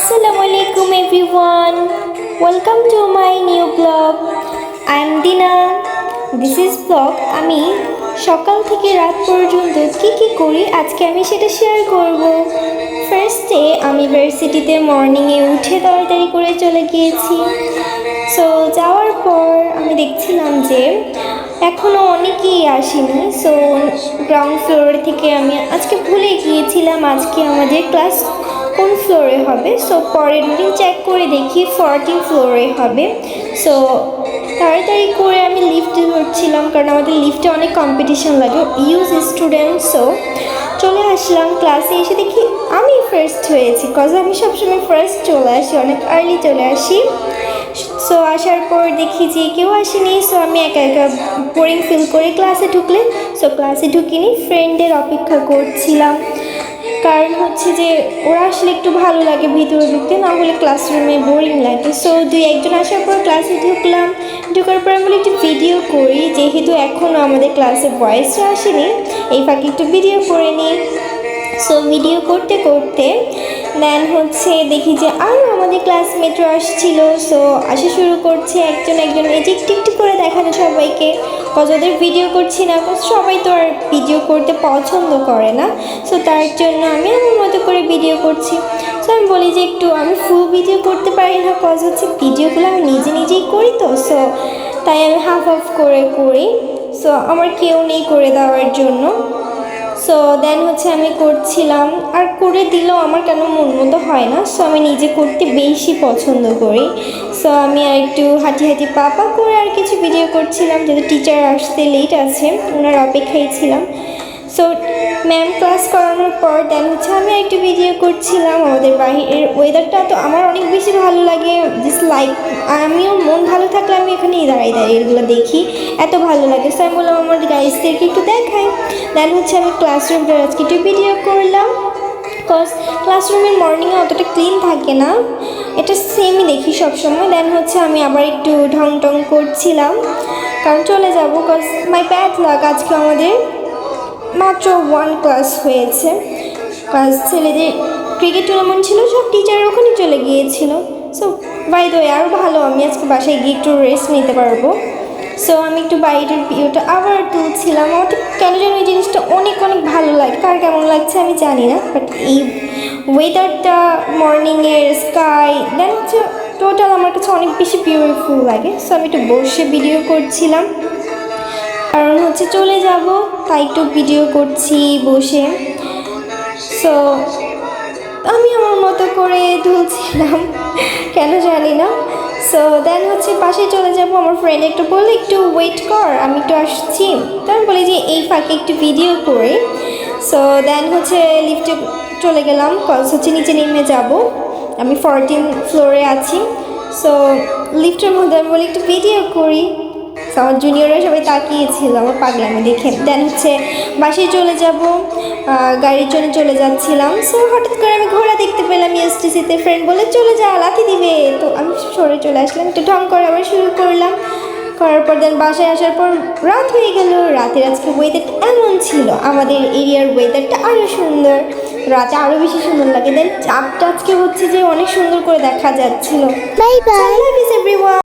Assalamualaikum everyone. Welcome to my new vlog. I am Dina. This is vlog. আমি সকাল থেকে রাত পর্যন্ত কি করি আজকে আমি সেটা শেয়ার করব। ফার্স্টে আমি ভার্সিটিতে মর্নিংয়ে উঠে তাড়াতাড়ি করে চলে গিয়েছি। সো যাওয়ার পর আমি দেখছিলাম যে এখনও অনেকেই আসেনি। সো গ্রাউন্ড ফ্লোর থেকে আমি আজকে ভুলে গিয়েছিলাম আজকে আমাদের ক্লাস কোন ফ্লোরে হবে। সো পরের দিন চেক করে দেখি 14 ফ্লোরে হবে। সো তাড়াতাড়ি করে আমি লিফটে ধরছিলাম কারণ আমাদের লিফটে অনেক কম্পিটিশন লাগে ইউজ স্টুডেন্ট। সো চলে আসলাম ক্লাসে এসে দেখি আমি ফার্স্ট হয়েছি কজ আমি সবসময় ফার্স্ট চলে আসি, অনেক আর্লি চলে আসি। সো আসার পর দেখি যে কেউ আসেনি। সো আমি একা একা বোরিং ফিল করে ক্লাসে ঢুকলে সো ক্লাসে ঢুকিনি, ফ্রেন্ডের অপেক্ষা করছিলাম। কারণ হচ্ছে যে ওরা আসলে একটু ভালো লাগে ভিতরে ঢুকতে, না হলে ক্লাসরুমে বোরিং লাগে। সো দুই একজন আসার পর ক্লাসে ঢুকলাম। ঢোকার পর আমি একটু ভিডিও করি, যেহেতু এখনও আমাদের ক্লাসে বয়েসরা আসেনি এই ফাঁকে একটু ভিডিও করে নিই। সো ভিডিও করতে করতে দেন হচ্ছে দেখি যে আরও আমাদের ক্লাসমেটরা আসছিল। সো আসা শুরু করছে একজন এই যে একটু করে দেখানো সবাইকে, কজ ওদের ভিডিও করছি না, সবাই তো আর ভিডিও করতে পছন্দ করে না। সো তার জন্য আমি আমার মতো করে ভিডিও করছি। সো আমি বলি যে একটু আমি ফুল ভিডিও করতে পারি না, কজ হচ্ছে ভিডিওগুলো আমি নিজেই করি তো। সো তাই আমি হাফ করে করি। সো আমার কেউ নেই করে দেওয়ার জন্য। সো দেন হচ্ছে আমি করছিলাম, আর করে দিলেও আমার কেন মন মতো হয় না। সো আমি নিজে করতে বেশি পছন্দ করি। সো আমি আর একটু হাঁটি পাপা করে আর কিছু ভিডিও করছিলাম, যেহেতু টিচার আসতে লেট আছে ওনার অপেক্ষায় ছিলাম। সো ম্যাম ক্লাস করানোর পর দেন হচ্ছে আমি একটু ভিডিও করছিলাম। আমাদের বাইরের ওয়েদারটা তো আমার অনেক বেশি ভালো লাগে, জাস্ট লাইক আমিও মন ভালো থাকলে আমি এখানেই দাঁড়িয়ে এগুলো দেখি, এত ভালো লাগে। সো আমি বললাম আমার গাইজদেরকে একটু দেখাই। দেন হচ্ছে আমি ক্লাসরুমটা আজকে একটু ভিডিও করলাম, কজ ক্লাসরুমের মর্নিংয়ে অতটা ক্লিন থাকে না, এটা সেমই দেখি সবসময়। দেন হচ্ছে আমি আবার একটু ঢং করছিলাম কারণ চলে যাব, কজ মাই ব্যাড লাক আজকে আমাদের মাত্র 1 ক্লাস হয়েছে। কাজ ছেলেদের ক্রিকেট টুর্নামেন্ট ছিল, সব টিচার ওখানে চলে গিয়েছিল। সো বাই দ্য ওয়ে আরও ভালো, আমি আজকে বাসায় গিয়ে একটু রেস্ট নিতে পারবো। সো আমি একটু বাইরের ভিউটা আবার তুলছিলাম। আমার ঠিক কেন যেন এই জিনিসটা অনেক ভালো লাগে, কার কেমন লাগছে আমি জানি না, বাট এই ওয়েদারটা মর্নিংয়ের স্কাই দেন হচ্ছে টোটাল আমার কাছে অনেক বেশি বিউটিফুল লাগে। সো আমি একটু বসে ভিডিও করছিলাম কারণ হচ্ছে চলে যাব, তাই একটু ভিডিও করছি বসে। সো আমি আমার মতো করে তুলছিলাম কেন জানি না। সো দেন হচ্ছে পাশে চলে যাব, আমার ফ্রেন্ড একটু বললে একটু ওয়েট কর আমি একটু আসছি। তো আমি বলি যে এই ফাঁকে একটু ভিডিও করে। সো দেন হচ্ছে লিফটে চলে গেলাম, কজ হচ্ছে নিচে নেমে যাব, আমি 14 ফ্লোরে আছি। সো লিফটের মধ্যে আমি বলি একটু ভিডিও করি। আমার জুনিয়ররা সবাই তাকিয়েছিল আমার পাগলামি দেখে। দেন হচ্ছে বাসায় চলে যাব, গাড়ির জন্য চলে যাচ্ছিলাম। সো হঠাৎ করে আমি ঘোড়া দেখতে পেলাম ইউএসটিসিতে, ফ্রেন্ড বলে চলে যা লাথি দিবে। তো আমি সরে চলে আসলাম, একটু ঢং করে আবার শুরু করলাম। করার পর দেন বাসায় আসার পর রাত হয়ে গেল। রাতের আজকে ওয়েদারটা এমন ছিল, আমাদের এরিয়ার ওয়েদারটা আরও সুন্দর, রাতে আরও বেশি সুন্দর লাগে। দেন চাঁদটা আজকে হচ্ছে যে অনেক সুন্দর করে দেখা যাচ্ছিল। Bye bye, love is everyone.